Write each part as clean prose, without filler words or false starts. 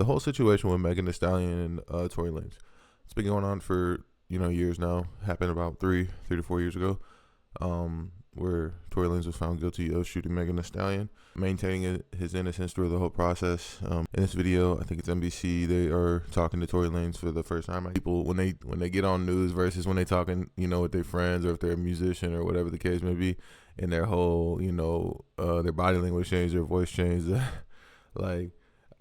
The whole situation with Megan Thee Stallion and Tory Lanez, it's been going on for years now. Happened about three to 4 years ago, where Tory Lanez was found guilty of shooting Megan Thee Stallion, maintaining his innocence through the whole process. In this video, I think it's NBC. They are talking to Tory Lanez for the first time. People when they get on news versus when they talking with their friends or if they're a musician or whatever the case may be, and their whole their body language changed, their voice changed, like.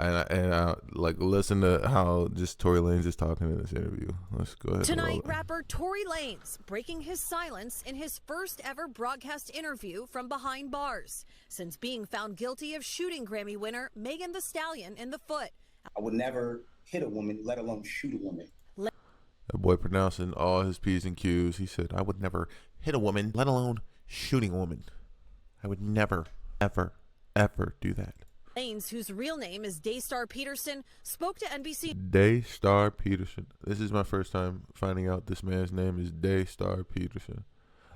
And I like listen to how just Tory Lanez is talking in this interview. Let's go ahead. Tonight, rapper Tory Lanez breaking his silence in his first ever broadcast interview from behind bars since being found guilty of shooting Grammy winner Megan Thee Stallion in the foot. I would never hit a woman, let alone shoot a woman. That boy pronouncing all his P's and Q's. He said, "I would never hit a woman, let alone shooting a woman. I would never, ever, ever do that." Lanez, whose real name is Daystar Peterson, spoke to NBC. Daystar Peterson. This is my first time finding out this man's name is Daystar Peterson.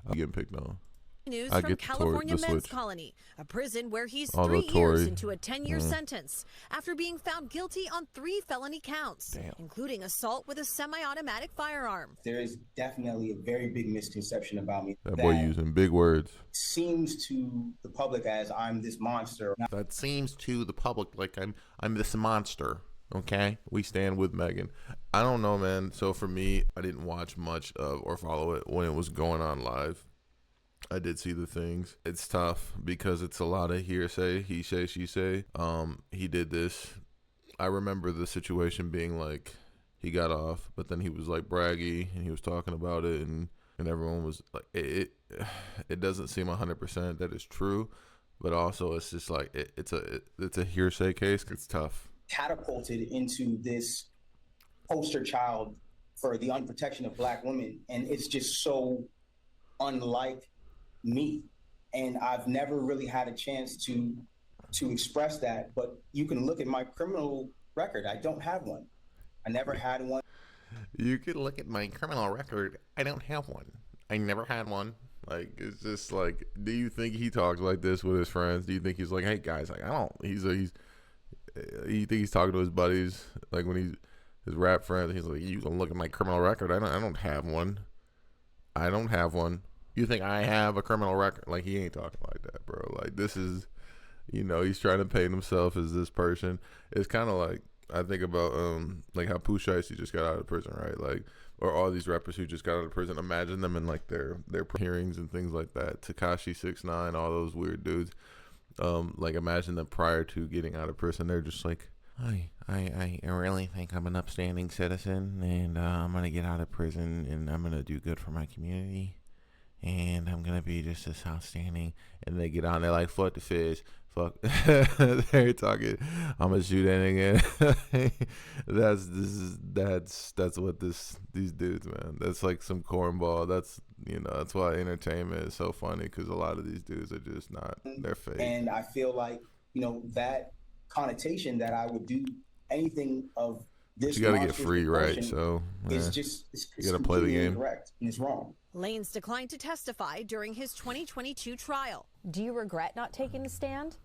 I'm getting picked on. News from California Men's Colony, a prison where he's 3 years into a 10-year sentence after being found guilty on 3 felony counts, including assault with a semi-automatic firearm. There is definitely a very big misconception about me. That boy using big words. Seems to the public as I'm this monster. That seems to the public like I'm this monster. Okay, we stand with Megan. I don't know, man. So for me, I didn't watch much of or follow it when it was going on live. I did see the things. It's tough because it's a lot of hearsay, he say, she say. He did this. I remember the situation being like he got off, but then he was like braggy and he was talking about it, and everyone was like, it doesn't seem 100% that it's true, but also it's just like it's a hearsay case. It's tough. Catapulted into this poster child for the unprotection of Black women, and it's just so unlike me, and I've never really had a chance to express that. But you can look at my criminal record. I don't have one. I never had one. You can look at my criminal record. I don't have one. I never had one. Like, it's just like, do you think he talks like this with his friends? Do you think he's like, hey guys, like, I don't. You think he's talking to his buddies like when his rap friends? He's like, you can look at my criminal record. I don't have one. I don't have one. You think I have a criminal record? Like, he ain't talking like that, bro. Like, this is, he's trying to paint himself as this person. It's kind of like, I think about, like how Pooh Shiesty just got out of prison, right? Like, or all these rappers who just got out of prison. Imagine them in, like, their hearings and things like that. Tekashi 6ix9ine, all those weird dudes. Like, imagine them prior to getting out of prison. They're just like, I really think I'm an upstanding citizen, and I'm going to get out of prison, and I'm going to do good for my community. And I'm going to be just as outstanding. And they get on there like, fuck the fish. Fuck. They're talking, I'm going to shoot that again. That's what these dudes, man. That's like some cornball. That's why entertainment is so funny, because a lot of these dudes are just not, they're fake. And I feel like, that connotation that I would do anything of this. You got to get free, right? So it's just, you got to play the game. Incorrect, and it's wrong. Lanez declined to testify during his 2022 trial. Do you regret not taking the stand?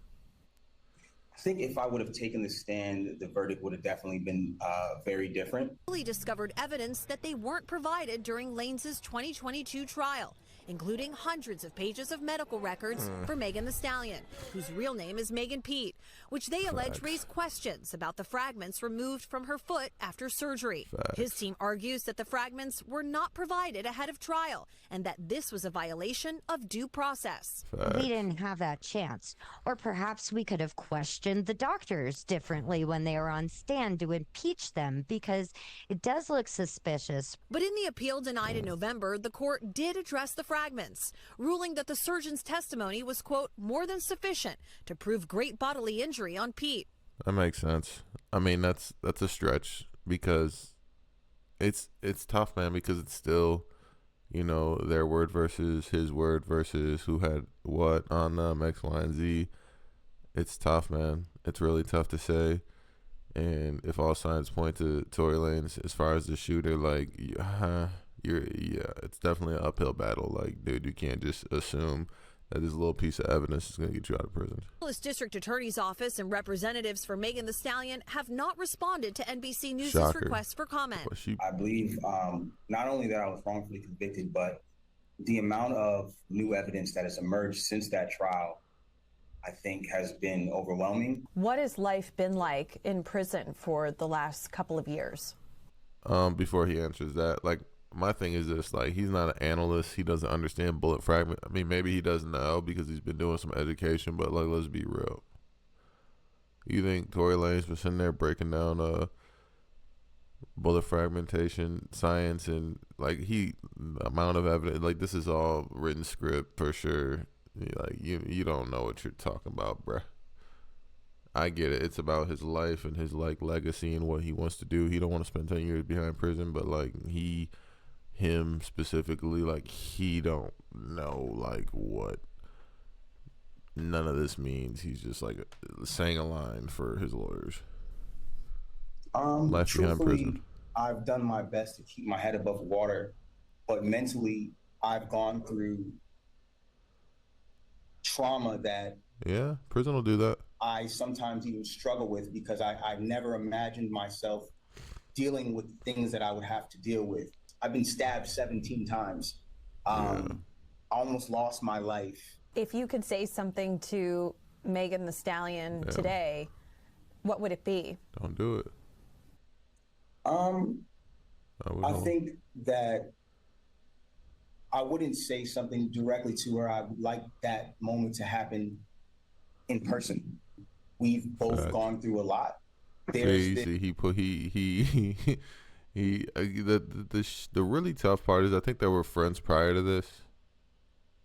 I think if I would have taken the stand, the verdict would have definitely been very different. He discovered evidence that they weren't provided during Lanez's 2022 trial, including hundreds of pages of medical records for Megan Thee Stallion, whose real name is Megan Pete, which they allege raised questions about the fragments removed from her foot after surgery. His team argues that the fragments were not provided ahead of trial and that this was a violation of due process. We didn't have that chance. Or perhaps we could have questioned the doctors differently when they were on stand to impeach them, because it does look suspicious. But in the appeal denied in November, the court did address the fragments, ruling that the surgeon's testimony was, quote, more than sufficient to prove great bodily injury on Pete. That makes sense. I mean, that's a stretch, because it's tough, man, because it's still, their word versus his word versus who had what on X, Y, and Z. It's tough, man. It's really tough to say. And if all signs point to Tory Lanez as far as the shooter, like, it's definitely an uphill battle. Like, dude, you can't just assume that this little piece of evidence is going to get you out of prison. The district attorney's office and representatives for Megan Thee Stallion have not responded to NBC News' Shocker. request for comment. I believe not only that I was wrongfully convicted, but the amount of new evidence that has emerged since that trial, I think, has been overwhelming. What has life been like in prison for the last couple of years? Before he answers that, like, my thing is this, like, he's not an analyst. He doesn't understand bullet fragment. I mean, maybe he doesn't know because he's been doing some education, but, like, let's be real. You think Tory Lanez was sitting there breaking down bullet fragmentation science and, like, the amount of evidence, like, this is all written script for sure. Like, you don't know what you're talking about, bruh. I get it. It's about his life and his, like, legacy and what he wants to do. He don't want to spend 10 years behind prison, but, like, him specifically, like, he don't know, like, what none of this means. He's just, like, saying a line for his lawyers. Life behind prison. I've done my best to keep my head above water, but mentally, I've gone through trauma that prison will do that. I sometimes even struggle with because I never imagined myself dealing with things that I would have to deal with. I've been stabbed 17 times. I almost lost my life. If you could say something to Megan Thee Stallion today, what would it be? Don't do it. I think that I wouldn't say something directly to her. I'd like that moment to happen in person. We've both gone through a lot. The really tough part is I think they were friends prior to this,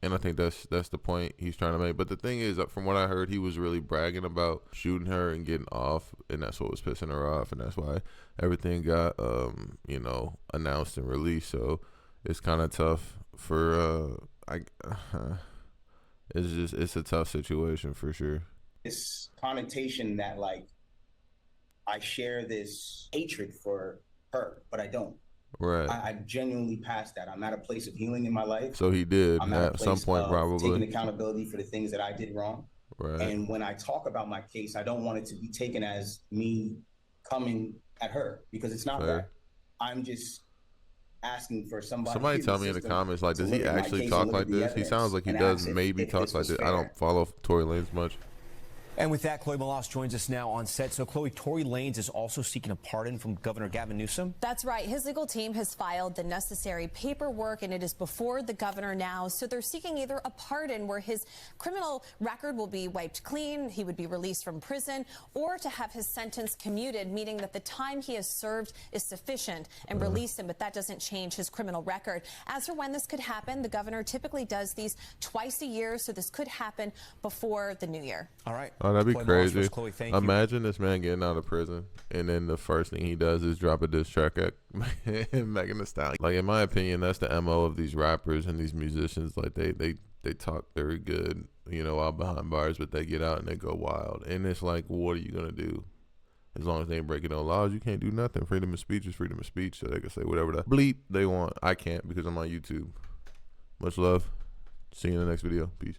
and I think that's the point he's trying to make. But the thing is, from what I heard, he was really bragging about shooting her and getting off, and that's what was pissing her off, and that's why everything got announced and released. So it's kind of tough for it's a tough situation for sure. This connotation that, like, I share this hatred for her, but I don't. Right. I genuinely passed that. I'm at a place of healing in my life. So he did I'm at some point, probably taking accountability for the things that I did wrong. Right. And when I talk about my case, I don't want it to be taken as me coming at her, because it's not that. I'm just asking for somebody tell me in the comments, like, does he actually talk like this? He sounds like he does maybe talk like this. I don't follow Tory Lanez much. And with that, Chloe Malas joins us now on set. So, Chloe, Tory Lanez is also seeking a pardon from Governor Gavin Newsom? That's right. His legal team has filed the necessary paperwork, and it is before the governor now. So they're seeking either a pardon where his criminal record will be wiped clean, he would be released from prison, or to have his sentence commuted, meaning that the time he has served is sufficient, and release him, but that doesn't change his criminal record. As for when this could happen, the governor typically does these twice a year, so this could happen before the new year. All right. Oh, that'd be Chloe crazy. Malas, Chloe, thank Imagine this man getting out of prison, and then the first thing he does is drop a diss track at Megan Thee Stallion. Like, in my opinion, that's the MO of these rappers and these musicians. Like, they talk very good, while behind bars, but they get out and they go wild. And it's like, what are you gonna do? As long as they ain't breaking no laws, you can't do nothing. Freedom of speech is freedom of speech, so they can say whatever the bleep they want. I can't because I'm on YouTube. Much love. See you in the next video. Peace.